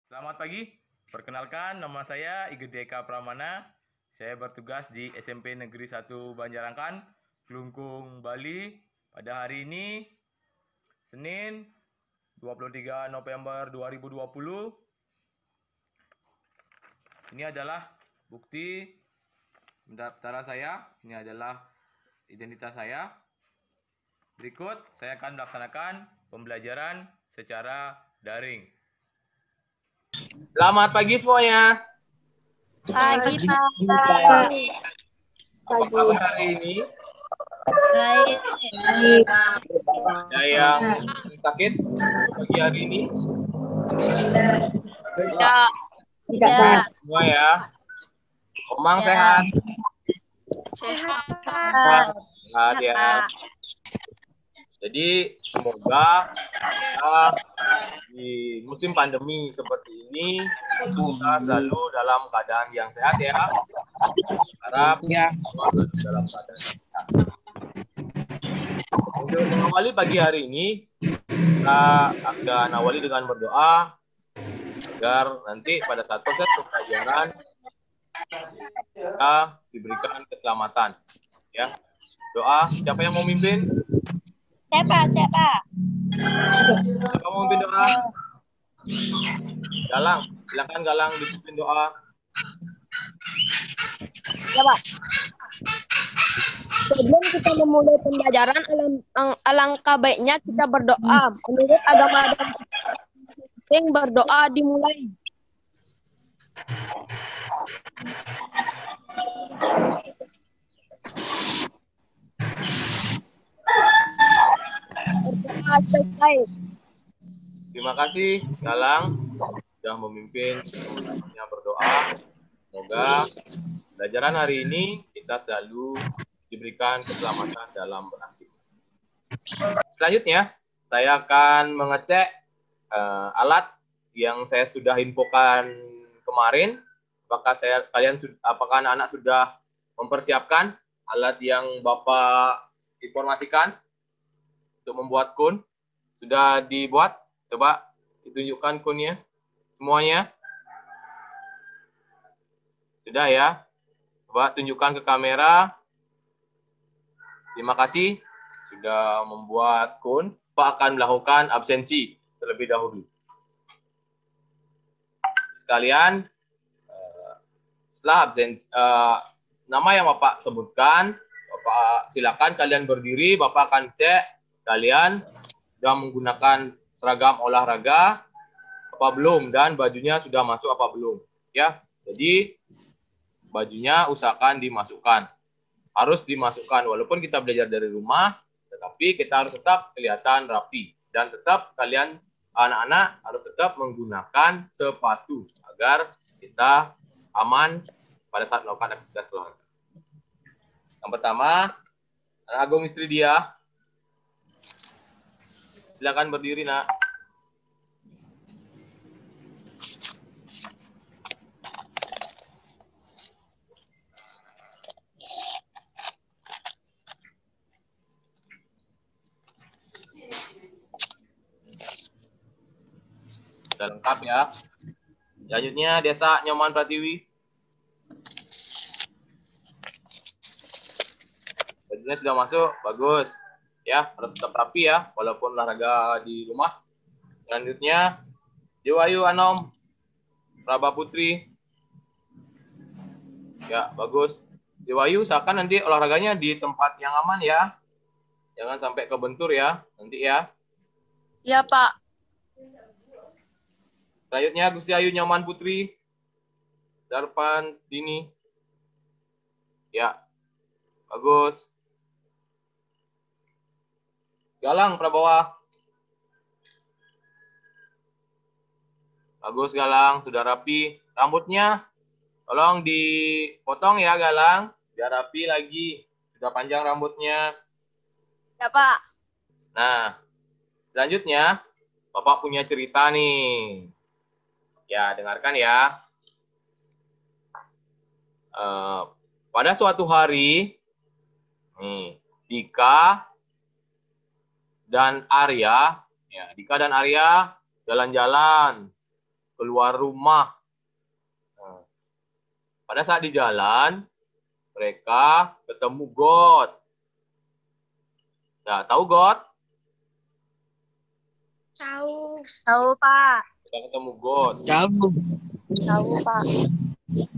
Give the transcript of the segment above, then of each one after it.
Selamat pagi, perkenalkan nama saya Igedeka Pramana. Saya bertugas di SMP Negeri 1 Banjarangkan, Klungkung, Bali. Pada hari ini, Senin 23 November 2020. Ini adalah bukti pendaftaran saya. Ini adalah identitas saya. Berikut saya akan melaksanakan pembelajaran secara daring. Selamat pagi semuanya. Pagi, Pak. Apa kabar hari ini? Baik. Ada yang sakit pagi hari ini? Tidak. Tidak. Semua ya. Omang Ya. sehat? Sehat. Sehat ya. Jadi semoga kita di musim pandemi seperti ini kita selalu dalam keadaan yang sehat ya. Harap semua selalu dalam keadaan yang sehat. Untuk mengawali pagi hari ini, kita akan awali dengan berdoa agar nanti pada saat proses pembelajaran kita diberikan keselamatan. Ya, doa. Siapa yang mau mimpin? Siapa? Siapa mau mimpin doa? Galang, silakan Galang dipimpin doa. Ya, Pak. Sebelum kita memulai pembelajaran, alangkah baiknya kita berdoa. Menurut agama dan penting berdoa dimulai. Berdoa selesai. Terima kasih Galang sudah memimpin teman-temannya berdoa. Semoga pelajaran hari ini kita selalu diberikan keselamatan dalam beraktivitas. Selanjutnya, saya akan mengecek alat yang saya sudah infokan kemarin. Apakah anak-anak sudah mempersiapkan alat yang Bapak informasikan untuk membuat kun? Sudah dibuat? Coba ditunjukkan kunnya semuanya. Sudah ya? Coba tunjukkan ke kamera. Terima kasih sudah membuat kun. Pak akan melakukan absensi terlebih dahulu. Sekalian, setelah absensi, nama yang Bapak sebutkan, Bapak silakan kalian berdiri. Bapak akan cek kalian sudah menggunakan seragam olahraga apa belum dan bajunya sudah masuk apa belum. Ya, jadi bajunya usahakan dimasukkan. Harus dimasukkan walaupun kita belajar dari rumah, tetapi kita harus tetap kelihatan rapi dan tetap kalian anak-anak harus tetap menggunakan sepatu agar kita aman pada saat melakukan aktivitas olahraga. Yang pertama, Anak Agung istri dia. Silakan berdiri, Nak. Sudah lengkap ya. Selanjutnya Desa Nyoman Pratiwi. Bajunya sudah masuk, bagus. Ya, harus tetap rapi ya, walaupun olahraga di rumah. Selanjutnya Dewayu Anom Praba Putri. Ya, bagus. Dewayu, usahakan nanti olahraganya di tempat yang aman ya. Jangan sampai kebentur ya, nanti ya. Ya, Pak. Selanjutnya Gusti Ayu Nyoman Putri. Darpan Dini. Ya, bagus. Galang Prabawa. Bagus Galang, sudah rapi. Rambutnya tolong dipotong ya Galang, biar rapi lagi. Sudah panjang rambutnya. Ya, Pak. Nah, selanjutnya Bapak punya cerita nih. Ya, dengarkan ya. Pada suatu hari, nih, Dika dan Arya jalan-jalan keluar rumah. Nah, pada saat di jalan, mereka ketemu got. Nah, tahu got? Tahu. Tahu, Pak. Mereka ketemu got. Tahu, Pak.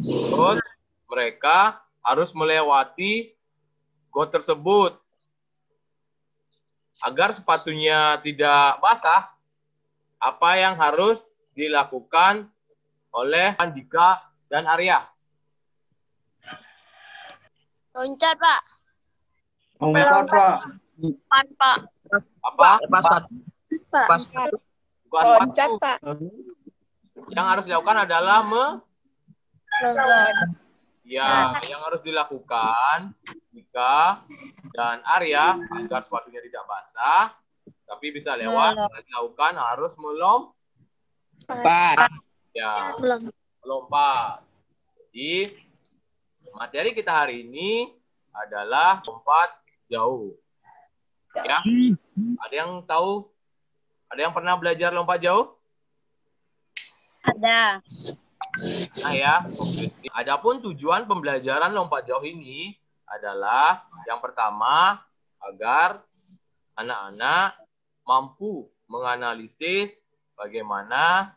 Terus mereka harus melewati got tersebut. Agar sepatunya tidak basah, apa yang harus dilakukan oleh Andika dan Arya? Loncat, Pak. Lompat, Pak. Lompat, Pak. Apa? Pak. Bukan Loncat, sepatu. Pak. Yang harus dilakukan adalah Loncat. Ya, yang harus dilakukan Andika dan Arya agar sepatunya tidak basah, tapi bisa lewat, dilakukan harus melompat. Ya, melompat. Jadi, materi kita hari ini adalah lompat jauh. Ya, ada yang tahu? Ada yang pernah belajar lompat jauh? Ada. Nah ya, adapun tujuan pembelajaran lompat jauh ini adalah yang pertama agar anak-anak mampu menganalisis bagaimana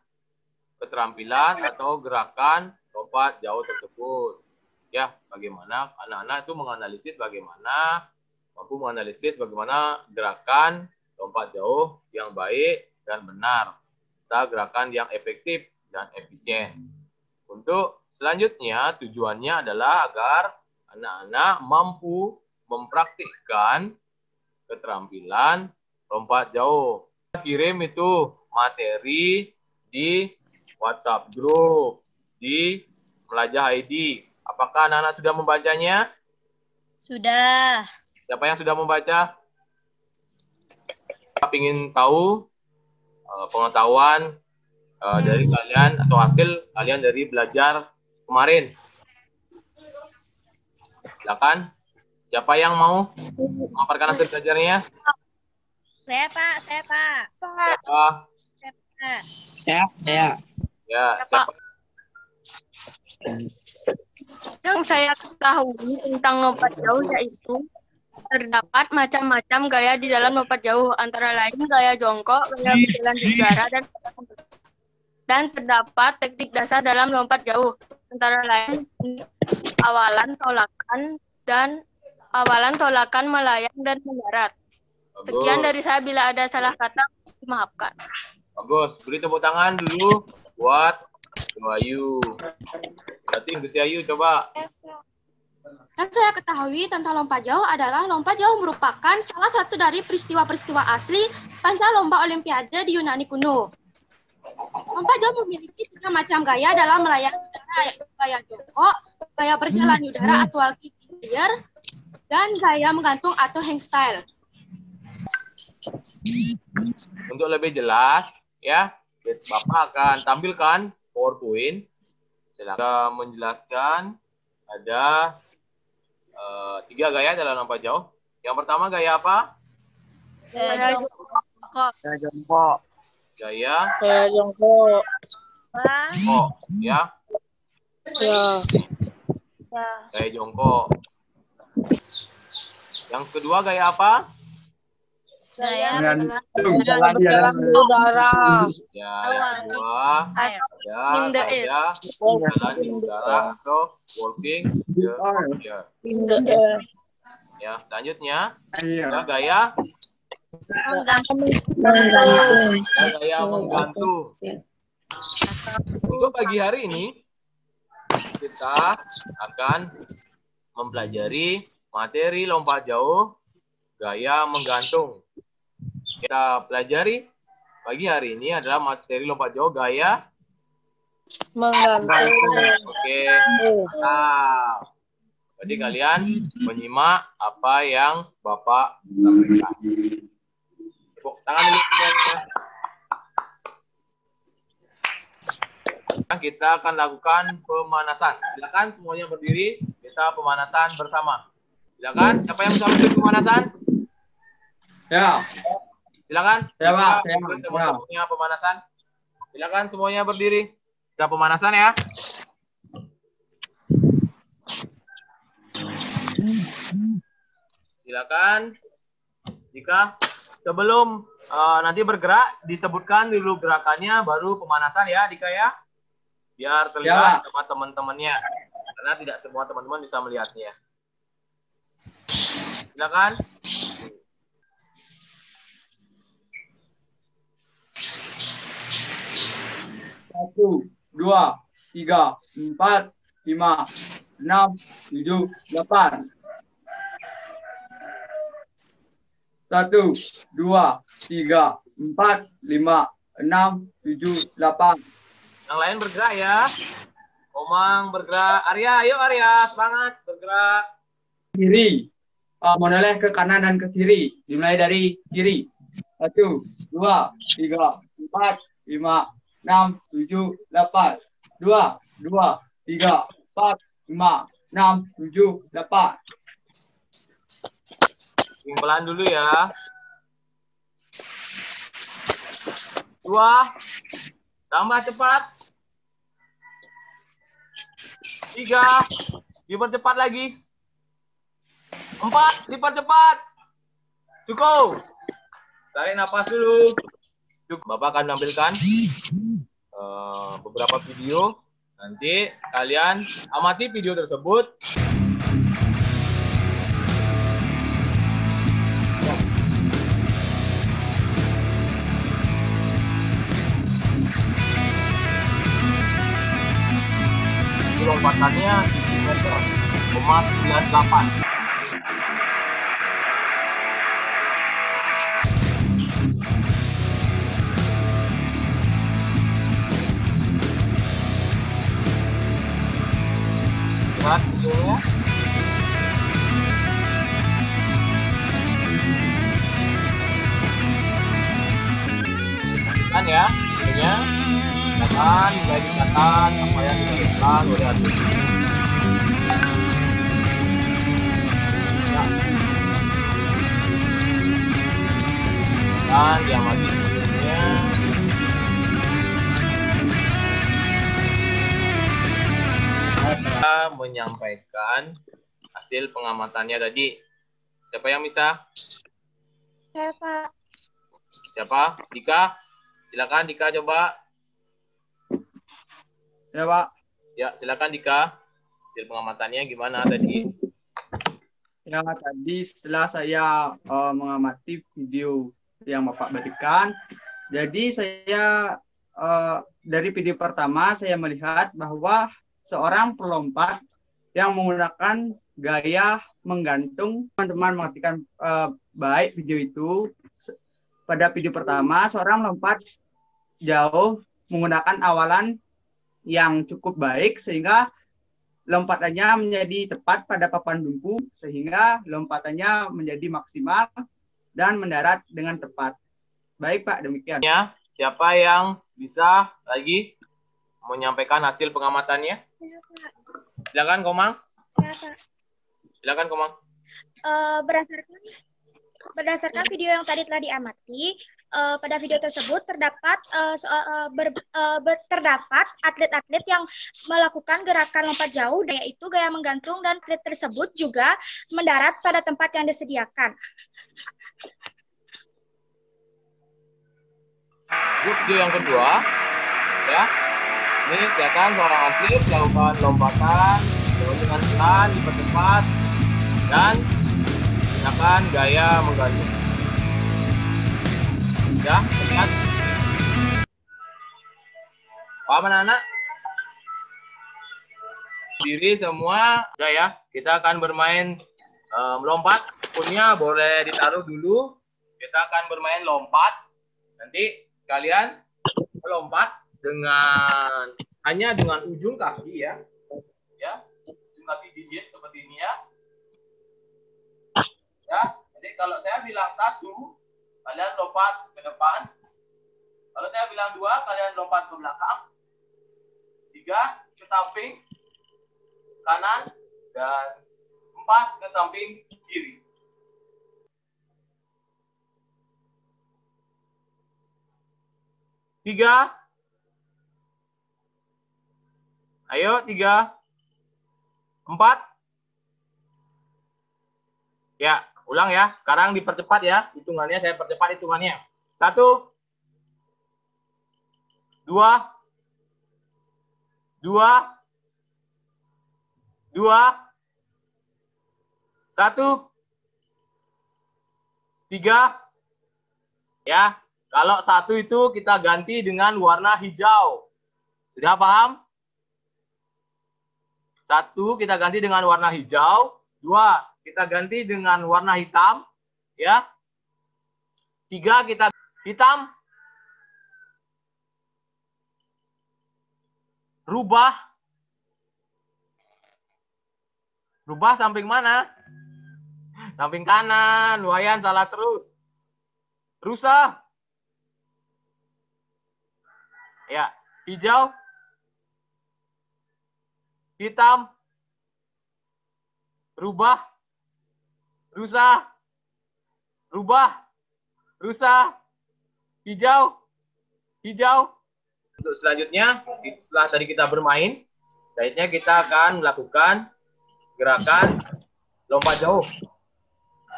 keterampilan atau gerakan lompat jauh tersebut. Ya, bagaimana anak-anak itu menganalisis mampu menganalisis bagaimana gerakan lompat jauh yang baik dan benar, serta gerakan yang efektif dan efisien. Untuk selanjutnya, tujuannya adalah agar anak-anak mampu mempraktikkan keterampilan lompat jauh. Kirim itu materi di WhatsApp grup, di Melajah ID. Apakah anak-anak sudah membacanya? Sudah. Siapa yang sudah membaca? Kita ingin tahu pengetahuan dari kalian atau hasil kalian dari belajar kemarin. Silakan. Siapa yang mau memaparkan hasil belajarnya? Saya, Pak. Siapa? Saya. Ya, siapa? Yang saya ketahui tentang lompat jauh yaitu terdapat macam-macam gaya di dalam lompat jauh, antara lain gaya jongkok, gaya berjalan di udara, dan terdapat teknik dasar dalam lompat jauh, antara lain awalan, tolakan, melayang, dan mendarat. Bagus. Sekian dari saya, bila ada salah kata, dimaafkan. Bagus. Beri tepuk tangan dulu buat Ayu. Berarti Gus Ayu coba. Yang saya ketahui tentang lompat jauh adalah lompat jauh merupakan salah satu dari peristiwa-peristiwa asli pasca lomba Olimpiade di Yunani kuno. Lompat jauh memiliki 3 macam gaya dalam melayang udara, yaitu gaya jongkok, gaya berjalan di udara atau walking in the air, dan gaya menggantung atau hangstyle. Untuk lebih jelas, ya, Bapak akan tampilkan PowerPoint. Silakan menjelaskan. Ada 3 gaya dalam lompat jauh. Yang pertama gaya apa? Gaya jongkok. Gaya jongkok. Ya. Gaya jongkok. Yang kedua gaya apa? Gaya Jalan di udara. Ya, yang kedua gaya jalan di udara atau walking the air. Ya, selanjutnya ada gaya menggantung. Untuk pagi hari ini kita akan mempelajari materi lompat jauh gaya menggantung. Kita pelajari pagi hari ini adalah materi lompat jauh gaya menggantung. Oke. Nah, jadi kalian menyimak apa yang Bapak sampaikan. Tepuk tangan dulu semuanya. Kita akan lakukan pemanasan. Silakan semuanya berdiri. Kita pemanasan bersama. Silakan. Siapa yang bisa memimpin pemanasan? Ya. Silakan. Ya, Pak. Kita teman-temannya pemanasan. Silakan semuanya berdiri. Kita pemanasan ya. Silakan. Jika sebelum nanti bergerak disebutkan dulu gerakannya, baru pemanasan ya, Dika ya. Biar terlihat sama teman-temannya. Karena tidak semua teman-teman bisa melihatnya. Silakan. 1, 2, 3, 4, 5, 6, 7, 8. 1, 2, 3, 4, 5, 6, 7, 8. Yang lain bergerak ya. Komang bergerak. Arya, ayo Arya, semangat bergerak. Kiri. Menoleh ke kanan dan ke kiri. Dimulai dari kiri. 1, 2, 3, 4, 5, 6, 7, 8. 2, 2, 3, 4, 5, 6, 7, 8. Pelan dulu ya. 2. Tambah cepat. 3. Dipercepat lagi. 4. Dipercepat. Cukup. Tarik nafas dulu. Bapak akan menampilkan beberapa video. Nanti kalian amati video tersebut. Lompatannya 7,98 meter. Lihat videonya. Kan ya videonya. Silakan mulai dicatat apa yang dilakukan oleh atlet. Dan diamati videonya. Kita menyampaikan hasil pengamatannya tadi. Siapa yang bisa? Saya, Pak. Siapa? Dika? Silakan Dika coba. Ya, Pak. Ya, silakan Dika. Hasil pengamatannya gimana tadi? Ya, tadi setelah saya mengamati video yang Bapak berikan, jadi saya dari video pertama saya melihat bahwa seorang pelompat yang menggunakan gaya menggantung. Teman-teman mengartikan baik video itu. Pada video pertama, seorang lompat jauh menggunakan awalan yang cukup baik sehingga lompatannya menjadi tepat pada papan dumpu sehingga lompatannya menjadi maksimal dan mendarat dengan tepat. Baik Pak, demikian. Ya, siapa yang bisa lagi menyampaikan hasil pengamatannya? Silakan Komang. Saya, Pak. Silakan Komang. Berdasarkan video yang tadi telah diamati, pada video tersebut terdapat terdapat atlet-atlet yang melakukan gerakan lompat jauh, yaitu gaya menggantung, dan atlet tersebut juga mendarat pada tempat yang disediakan. Video yang kedua, ya, ini kelihatan seorang atlet melakukan lompatan dengan pelan, dipercepat, dan menggunakan gaya menggantung. Ya, lihat. Paham anak-anak? Diri semua, udah ya. Kita akan bermain melompat. Punya boleh ditaruh dulu. Kita akan bermain lompat. Nanti kalian melompat hanya dengan ujung kaki ya. Ya, ujung kaki digit seperti ini ya. Ya, jadi kalau saya bilang 1, kalian lompat ke depan. Kalau saya bilang 2, kalian lompat ke belakang. 3, ke samping kanan. Dan 4, ke samping kiri. Tiga, Ayo, 3, 4. Ya, ulang ya. Sekarang dipercepat ya. Hitungannya saya percepat hitungannya. 1, 2, 2, 2, 1, 3. Ya, kalau 1 itu kita ganti dengan warna hijau. Sudah paham? 1 kita ganti dengan warna hijau. 2 kita ganti dengan warna hitam. Ya. 3 kita hitam. Rubah. Rubah samping mana? Samping kanan. Lumayan salah terus. Rusa. Ya, hijau. Hitam. Rubah. Rusa. Rubah. Rusa. Hijau. Hijau. Untuk selanjutnya, setelah tadi kita bermain, selanjutnya kita akan melakukan gerakan lompat jauh.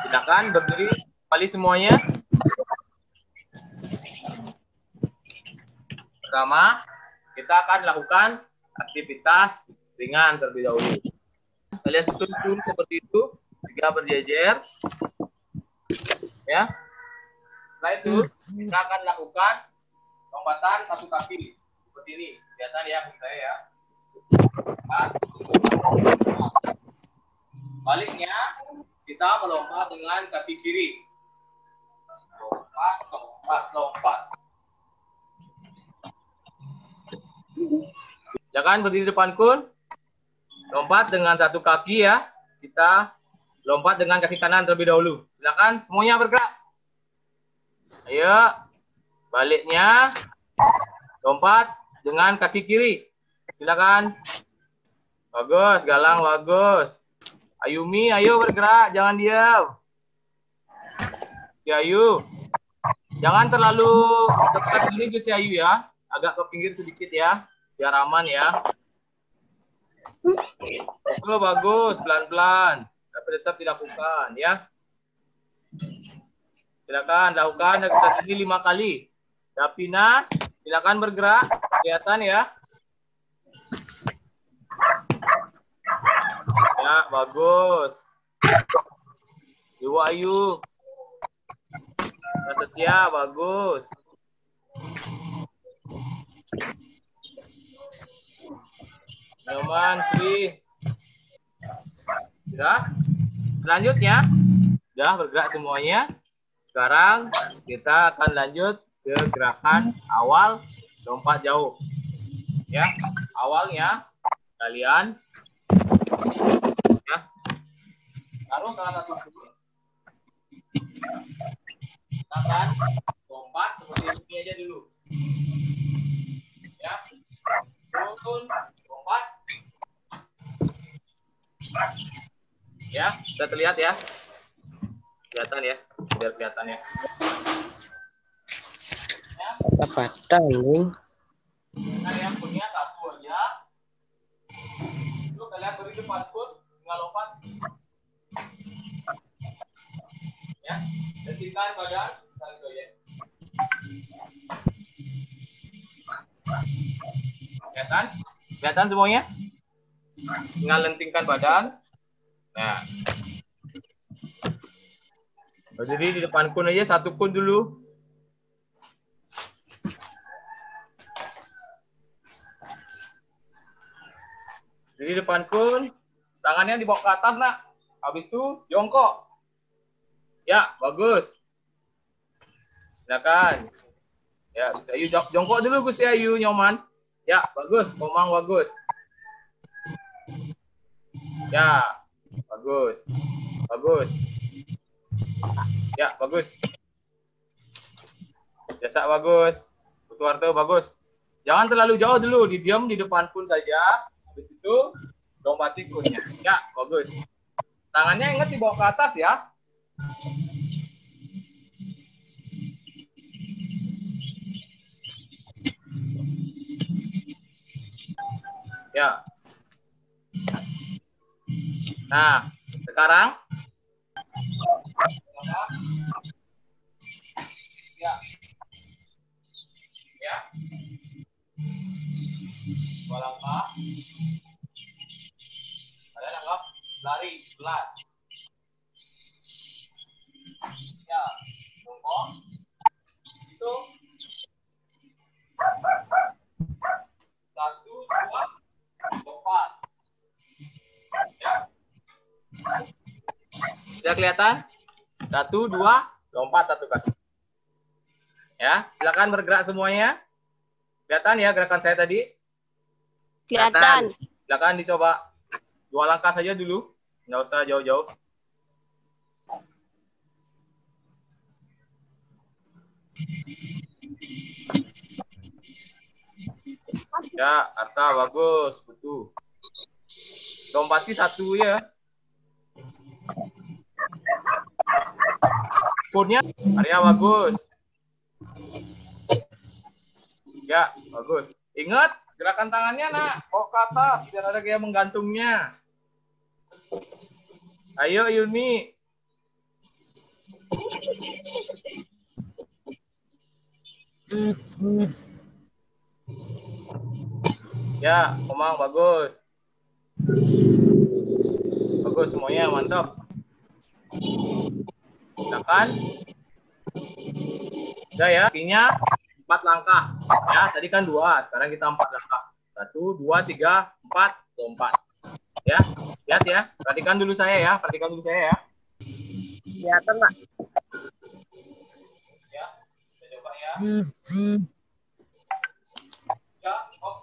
Silakan berdiri kembali semuanya. Pertama, kita akan lakukan aktivitas ringan terlebih dahulu. Kalian susun seperti itu, 3 berjejer. Ya. Setelah itu, kita akan lakukan lompatan 1 kaki. Seperti ini. Kelihatan ya, saya ya. Baliknya, kita melompat dengan kaki kiri. Lompat, lompat, lompat. Jangan berdiri depan kun. Lompat dengan 1 kaki ya. Kita lompat dengan kaki kanan terlebih dahulu. Silakan semuanya bergerak. Ayo. Baliknya. Lompat dengan kaki kiri. Silakan. Bagus, Galang bagus. Ayumi, ayo bergerak, jangan diam. Si Ayu. Jangan terlalu dekat ini si Ayu ya. Agak ke pinggir sedikit ya. Biar aman ya. Oh, bagus, pelan-pelan. Tapi tetap dilakukan ya. Silakan lakukan aktivitas ini 5 kali. Davina, silakan bergerak. Kelihatan ya. Ya, bagus. Ibu Ayu. Setia, bagus. Nyoman, Sri. Sudah? Selanjutnya, sudah bergerak semuanya. Sekarang kita akan lanjut ke gerakan awal lompat jauh. Ya, awalnya kalian ya taruh salah satu dulu. Akan lompat seperti ini aja dulu. Ya, turun, lompat. Ya, sudah terlihat ya. Kelihatan ya, biar kelihatan ya. Apa tanggung? Nah, yang punya 1 aja. Itu kalian beri depan pun tinggal lompat. Ya, lentingkan badan, saling ya. Kelihatan? Kelihatan semuanya? Tinggal lentingkan badan. Nah. Berdiri di depan kun aja, 1 kun dulu. Di depan kun, tangannya dibawa ke atas, nak. Habis itu jongkok. Ya, bagus. Silakan. Ya, Gusti Ayu jongkok dulu, Gusti Ayu, Nyoman. Ya, bagus. Komang bagus. Ya, bagus. Bagus. Ya, bagus. Jasa bagus. Putuarto bagus. Jangan terlalu jauh dulu, didiam di depan kun saja. Habis itu lompati kunnya. Ya, bagus. Tangannya ingat dibawa ke atas ya. Ya. Nah, sekarang ya. Ya. 2 langkah. Kalian anggap lari pelan. Ya, jongkok. Hitung. 1, 2, 4. Ya. Bisa kelihatan? 1, 2, lompat 1 kali. Ya, silakan bergerak semuanya. Kelihatan ya gerakan saya tadi? Kelihatan. Silakan dicoba 2 langkah saja dulu, nggak usah jauh-jauh. Ya, Arta bagus, betul. Lompati 1 ya. Kurnya, Arya bagus. Ya, bagus. Ingat, gerakan tangannya nak, kok ke atas, biar ada gaya menggantungnya. Ayo Yuni. Ya, Komang bagus. Bagus semuanya, mantap. Silakan. Udah ya, kakinya 4 langkah. Ya, tadi kan 2, sekarang kita 4 langkah. 1, 2, 3, 4, lompat. Ya, lihat ya. Perhatikan dulu saya ya. Perhatikan dulu saya ya. Kelihatan nggak? Ya, kita coba ya. Ya, oh.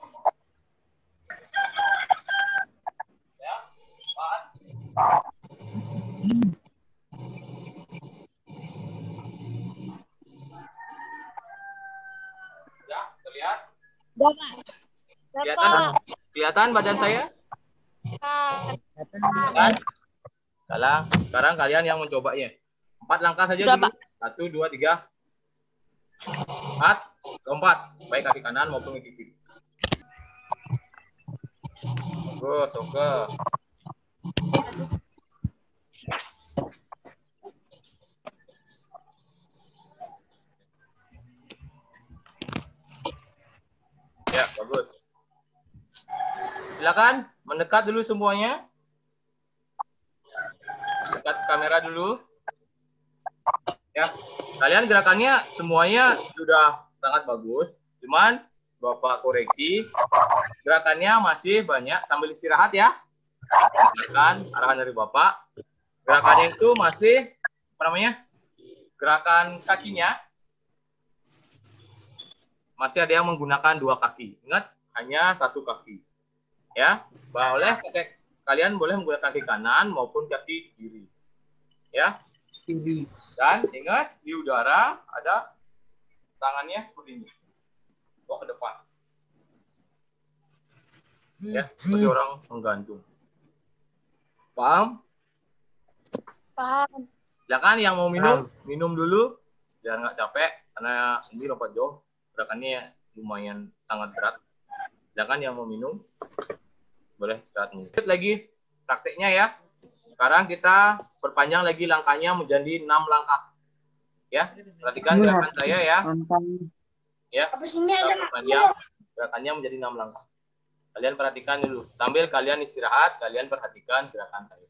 Ya, 4. Ya, terlihat? Kelihatan? Kelihatan badan saya? Kan? Sekarang kalian yang mencobanya. 4 langkah saja dulu. 1, 2, 3. 4. Lompat. Baik kaki kanan maupun kaki kiri. Bagus, oke. Ya, bagus. Silakan mendekat dulu semuanya. Dekat kamera dulu. Ya, kalian gerakannya semuanya sudah sangat bagus. Cuman Bapak koreksi, gerakannya masih banyak sambil istirahat ya. Silakan arahan dari Bapak. Gerakannya itu masih apa namanya? Gerakan kakinya masih ada yang menggunakan 2 kaki. Ingat, hanya 1 kaki. Ya, kalian boleh menggunakan kaki kanan maupun kaki kiri. Ya. Dan ingat, di udara ada tangannya seperti ini. Bawa ke depan. Ya, seperti orang menggantung. Paham? Paham. Silakan yang mau minum, minum dulu. Biar nggak capek, karena ini lompat jauh. Gerakannya lumayan sangat berat. Silakan yang mau minum. Boleh istirahat. Lagi prakteknya ya. Sekarang kita perpanjang lagi langkahnya menjadi 6 langkah. Ya, perhatikan gerakan saya ya. Ya, kita perpanjang gerakannya menjadi 6 langkah. Kalian perhatikan dulu. Sambil kalian istirahat, kalian perhatikan gerakan saya.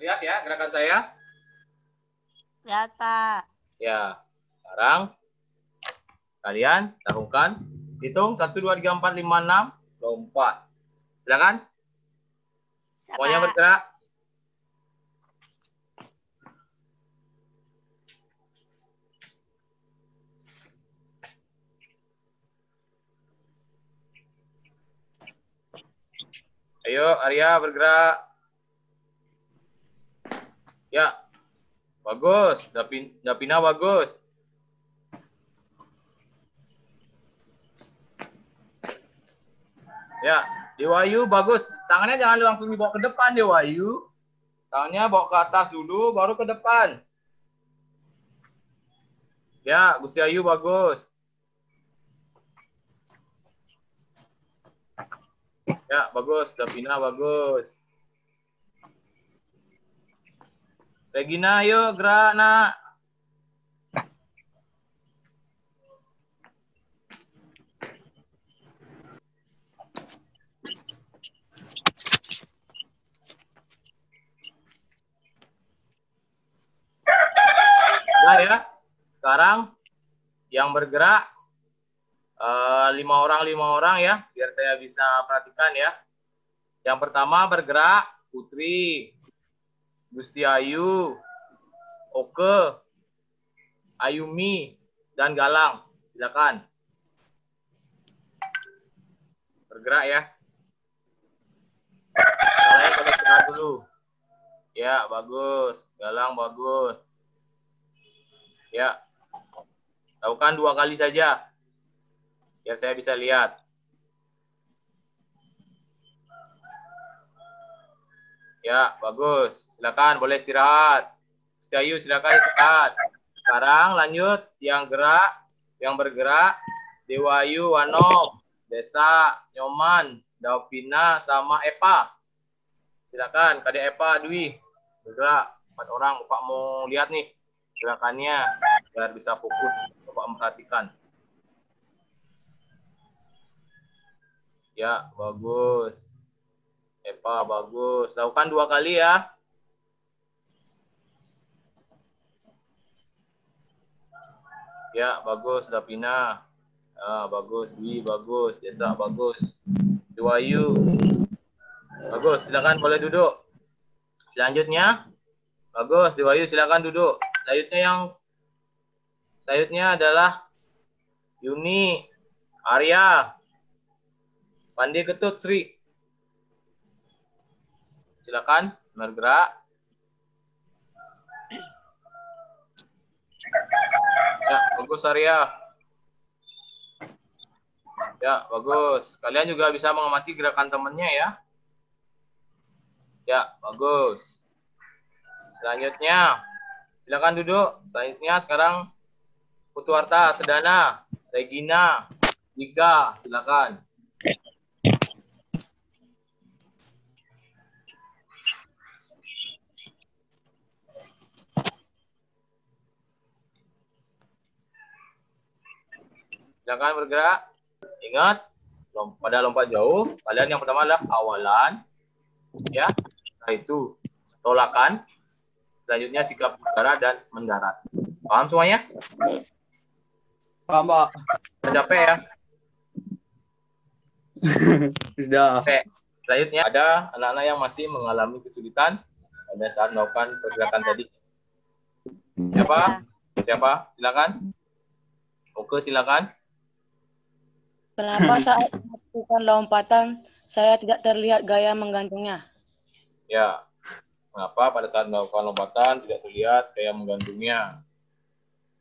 Terlihat ya gerakan saya? Lihat, Pak. Ya. Sekarang kalian lakukan. Hitung 1, 2, 3, 4, 5, 6. Lompat. Silakan. Semuanya bergerak. Ayo Arya bergerak. Ya. Bagus. Davina bagus. Ya, Dewayu bagus. Tangannya jangan langsung dibawa ke depan, Dewayu. Tangannya bawa ke atas dulu, baru ke depan. Ya, Gusti Ayu bagus. Ya, bagus. Davina bagus. Regina, ayo gerak, nak. Nah ya, sekarang yang bergerak 5 orang ya, biar saya bisa perhatikan ya. Yang pertama bergerak Putri, Gusti Ayu, Oke, Ayumi, dan Galang. Silakan. Bergerak ya. Kalian boleh gerak dulu. Ya, bagus. Galang bagus. Ya. Lakukan 2 kali saja. Biar saya bisa lihat. Ya, bagus. Silakan, boleh istirahat. Gusti Ayu, silakan istirahat. Sekarang lanjut yang bergerak, Dewayu, Wanom, Desa, Nyoman, Davina, sama Epa. Silakan, Kadek Epa, Dwi. Bergerak. 4 orang, Bapak mau lihat nih gerakannya biar bisa fokus Bapak memperhatikan. Ya, bagus. Epa, bagus. Lakukan 2 kali ya. Ya, bagus. Davina. Ya, bagus. Dwi, bagus. Desa, bagus. Dewayu. Bagus. Silakan boleh duduk. Selanjutnya. Bagus. Dewayu, silakan duduk. Selanjutnya adalah Yuni, Arya, Pandi, Ketut, Sri. Silakan bergerak. Ya, bagus Arya. Ya, bagus. Kalian juga bisa mengamati gerakan temannya ya. Ya, bagus. Selanjutnya, silakan duduk. Selanjutnya sekarang Putuarta, Sedana, Regina, Dika, silakan. Silakan bergerak. Ingat, pada lompat jauh, kalian yang pertama adalah awalan, ya, setelah itu tolakan, selanjutnya sikap udara dan mendarat. Paham semuanya? Paham, Pak. Sudah capek ya? Sudah. Oke. Selanjutnya ada anak-anak yang masih mengalami kesulitan pada saat melakukan pergerakan tadi. Siapa? Silakan. Oke, silakan. Kenapa saat melakukan lompatan saya tidak terlihat gaya menggantungnya? Ya, mengapa pada saat melakukan lompatan tidak terlihat gaya menggantungnya?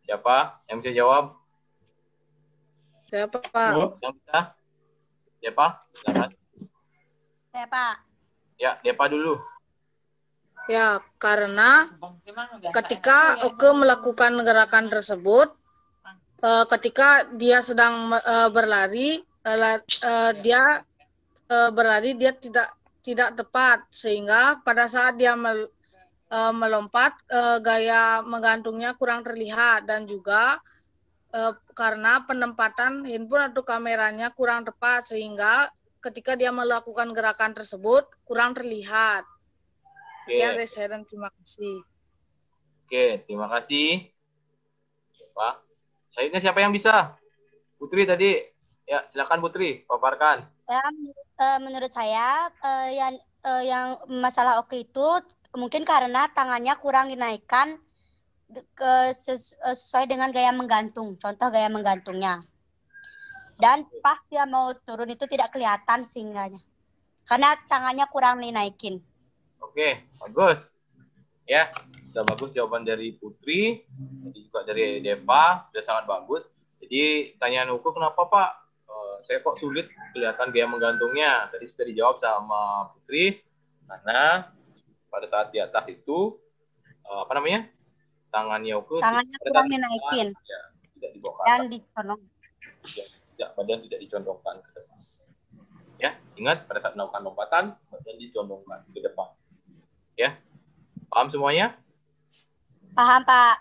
Siapa yang bisa jawab? Siapa, Pak? Yang bisa? Siapa? Silakan. Saya Pak. Ya, Depa dulu. Ya, karena ketika Oke melakukan gerakan tersebut, ketika dia sedang berlari, dia tidak tepat, sehingga pada saat dia melompat, gaya menggantungnya kurang terlihat, dan juga karena penempatan handphone atau kameranya kurang tepat, sehingga ketika dia melakukan gerakan tersebut kurang terlihat. Sekian dari saya dan terima kasih. Oke, terima kasih. Pak, selanjutnya siapa yang bisa? Putri tadi. Ya, silakan Putri, paparkan. Ya, menurut saya yang masalah Oke itu mungkin karena tangannya kurang dinaikkan sesuai dengan gaya menggantung. Contoh gaya menggantungnya. Dan pas dia mau turun itu tidak kelihatan singgahnya. Karena tangannya kurang dinaikin. Oke, bagus. Ya, sudah bagus jawaban dari Putri, juga dari Deva, sudah sangat bagus. Jadi pertanyaan Uku, kenapa Pak? Saya kok sulit kelihatan gaya menggantungnya? Tadi sudah dijawab sama Putri, karena pada saat di atas itu, apa namanya? Tangannya Uku. Tangannya kurang dinaikin. Ya, tidak dibawa ke atas. Dan dicondong. Ya, badan tidak dicondongkan ke depan. Ya, ingat pada saat melakukan lompatan, badan dicondongkan ke depan. Ya, paham semuanya? Paham, Pak.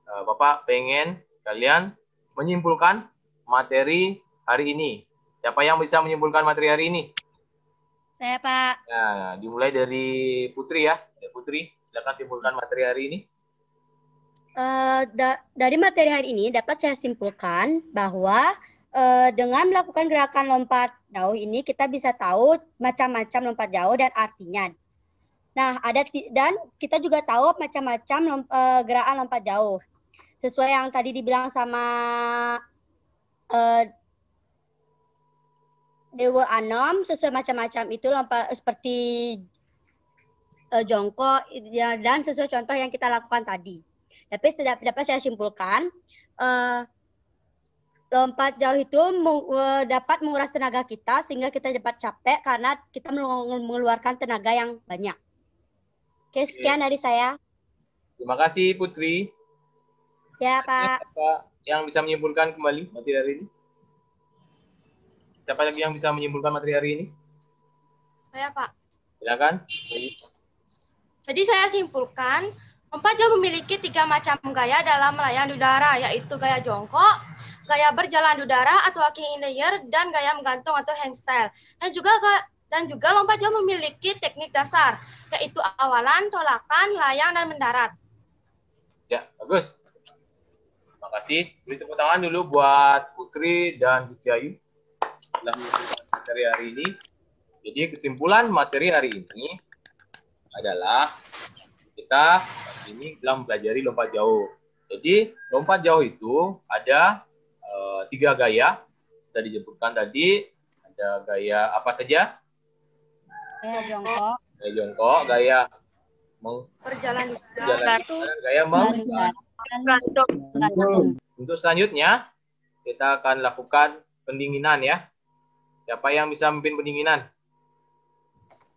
Bapak pengen kalian menyimpulkan materi hari ini. Siapa yang bisa menyimpulkan materi hari ini? Saya, Pak. Nah, dimulai dari Putri ya. Putri, silakan simpulkan materi hari ini. Dari materi hari ini dapat saya simpulkan bahwa dengan melakukan gerakan lompat jauh ini kita bisa tahu macam-macam lompat jauh dan artinya. Nah, dan kita juga tahu macam-macam gerakan lompat jauh. Sesuai yang tadi dibilang sama Dewa Anom, sesuai macam-macam itu lompat seperti jongkok dan sesuai contoh yang kita lakukan tadi. Tapi dapat saya simpulkan lompat jauh itu dapat menguras tenaga kita sehingga kita dapat capek karena kita mengeluarkan tenaga yang banyak. Oke, sekian dari saya. Terima kasih Putri. Ya, Pak. Siapa yang bisa menyimpulkan kembali materi hari ini? Siapa lagi yang bisa menyimpulkan materi hari ini? Saya, Pak. Silakan. Jadi saya simpulkan, lompat jauh memiliki 3 macam gaya dalam melayang di udara, yaitu gaya jongkok, gaya berjalan di udara atau walking in the air, dan gaya menggantung atau handstand. Dan juga lompat jauh memiliki teknik dasar, yaitu awalan, tolakan, layang, dan mendarat. Ya, bagus. Terima kasih. Beri tepuk tangan dulu buat Putri dan Gus Yayu telah menyimpulkan materi hari ini. Jadi kesimpulan materi hari ini adalah kita hari ini telah mempelajari lompat jauh. Jadi lompat jauh itu ada 3 gaya. Sudah disebutkan tadi. Ada gaya apa saja? Gaya jongkok. Gaya jongkok, gaya Berjalan di gaya menggantung. Untuk selanjutnya kita akan lakukan pendinginan ya. Siapa yang bisa memimpin pendinginan?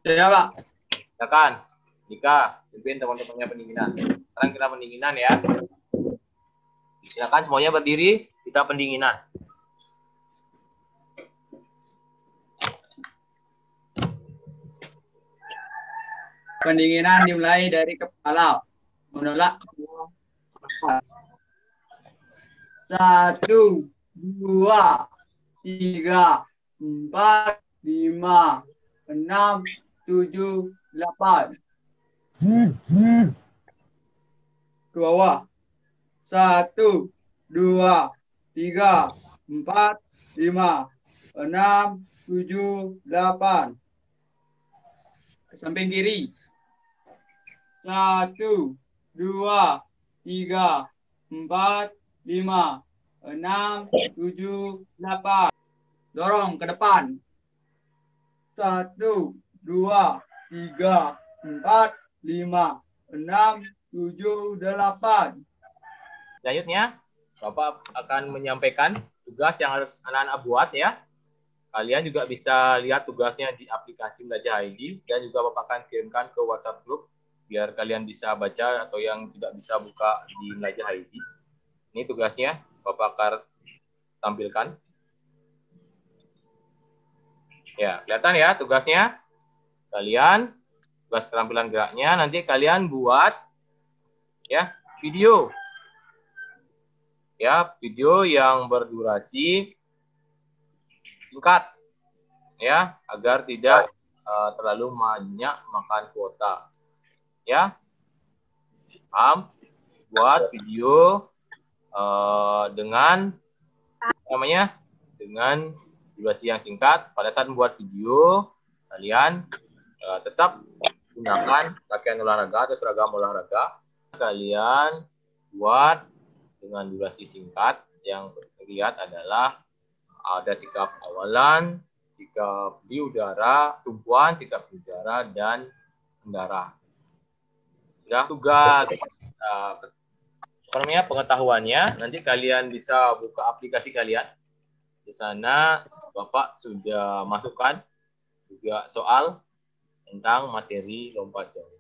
Saya, Pak. Silakan. Jika pimpin teman-temannya pendinginan. Sekarang kita pendinginan ya. Silakan semuanya berdiri, kita pendinginan. Pendinginan dimulai dari kepala. Menolak. 1, 2, 3, 4, 5, 6, 7, 8. Ke bawah. 1, 2, 3, 4, 5, 6, 7, 8. Ke samping kiri. 1, 2, 3, 4, 5, 6, 7, 8. Dorong ke depan. 1, 2, 3, 4, 5, 6, 7, 8. Selanjutnya, Bapak akan menyampaikan tugas yang harus anak-anak buat ya. Kalian juga bisa lihat tugasnya di aplikasi Belajar ID dan juga Bapak akan kirimkan ke WhatsApp group biar kalian bisa baca atau yang tidak bisa buka di Belajar ID. Ini tugasnya Bapak akan tampilkan. Ya, kelihatan ya tugasnya. Kalian tugas keterampilan geraknya nanti kalian buat ya video. Ya, video yang berdurasi singkat ya, agar tidak terlalu banyak makan kuota. Ya. Paham? Buat video dengan namanya dengan durasi yang singkat. Pada saat membuat video, kalian tetap gunakan pakaian olahraga atau seragam olahraga. Kalian buat dengan durasi singkat. Yang terlihat adalah ada sikap awalan, sikap di udara, tumpuan, sikap di udara, dan mendarat. Udah tugas pengetahuannya. Nanti kalian bisa buka aplikasi kalian. Di sana Bapak sudah masukkan juga soal tentang materi lompat jauh.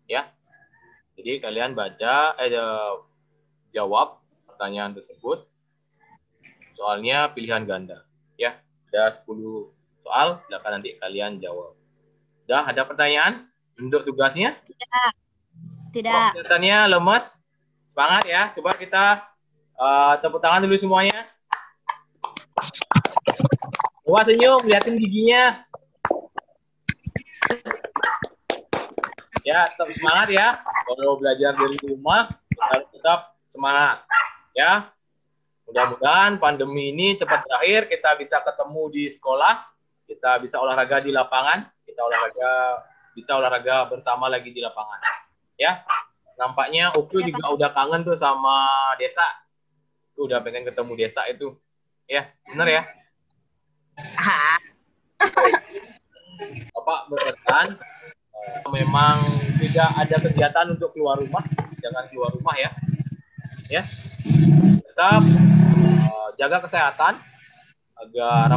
Ya. Jadi kalian baca jawab pertanyaan tersebut. Soalnya pilihan ganda. Ya, ada 10 soal, silakan nanti kalian jawab. Udah ada pertanyaan untuk tugasnya? Tidak. Kelihatannya lemes. Semangat ya. Coba kita tepuk tangan dulu semuanya. Coba senyum, liatin giginya. Ya, tetap semangat ya. Kalau belajar dari rumah, harus tetap semangat. Ya. Mudah-mudahan pandemi ini cepat berakhir, kita bisa ketemu di sekolah, kita bisa olahraga di lapangan, kita bisa olahraga bersama lagi di lapangan. Ya. Nampaknya Uku juga udah kangen tuh sama desa. Tuh udah pengen ketemu desa itu. Ya, benar ya? Bapak berpesan memang tidak ada kegiatan untuk keluar rumah, jangan keluar rumah ya. Ya. Tetap jaga kesehatan agar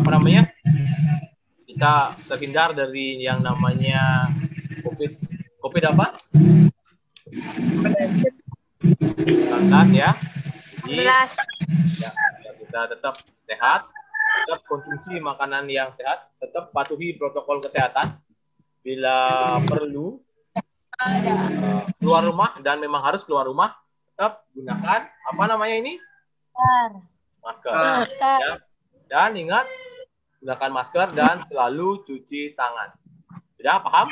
kita terhindar dari yang namanya COVID apa? Ya. Jadi ya, kita tetap sehat, tetap konsumsi makanan yang sehat, tetap patuhi protokol kesehatan. Bila perlu keluar rumah dan memang harus keluar rumah, tetap gunakan masker. Ya. Dan ingat gunakan masker dan selalu cuci tangan. Sudah paham?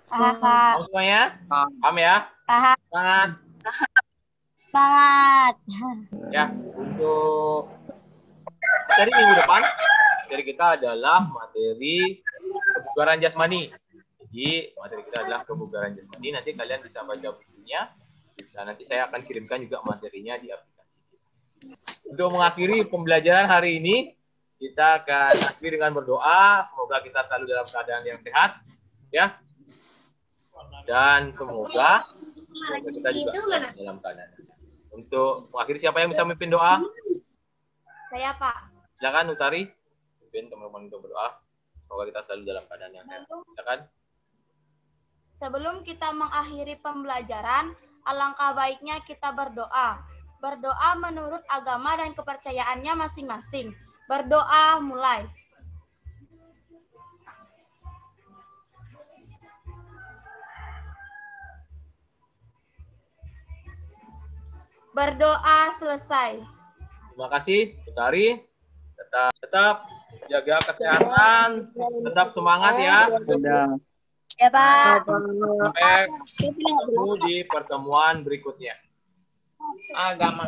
Paham semuanya? Paham ya? Paham. Semangat. Semangat. Ya, untuk materi minggu depan, materi kita adalah materi kebugaran jasmani. Jadi materi kita adalah kebugaran jasmani. Nanti kalian bisa baca bukunya. Nanti saya akan kirimkan juga materinya di aplikasi. Untuk mengakhiri pembelajaran hari ini, kita akan akhiri dengan berdoa. Semoga kita selalu dalam keadaan yang sehat, ya. Dan semoga kita juga dalam keadaan sehat. Untuk mengakhiri, siapa yang bisa memimpin doa? Saya, Pak. Silakan Utari, pimpin teman-teman untuk berdoa. Semoga kita selalu dalam keadaan yang sehat. Silakan. Sebelum kita mengakhiri pembelajaran, alangkah baiknya kita berdoa. Berdoa menurut agama dan kepercayaannya masing-masing. Berdoa mulai. Berdoa selesai. Terima kasih, Utari. Tetap jaga kesehatan, tetap semangat ya. Ya, Pak. Sampai ketemu di pertemuan berikutnya. Agama.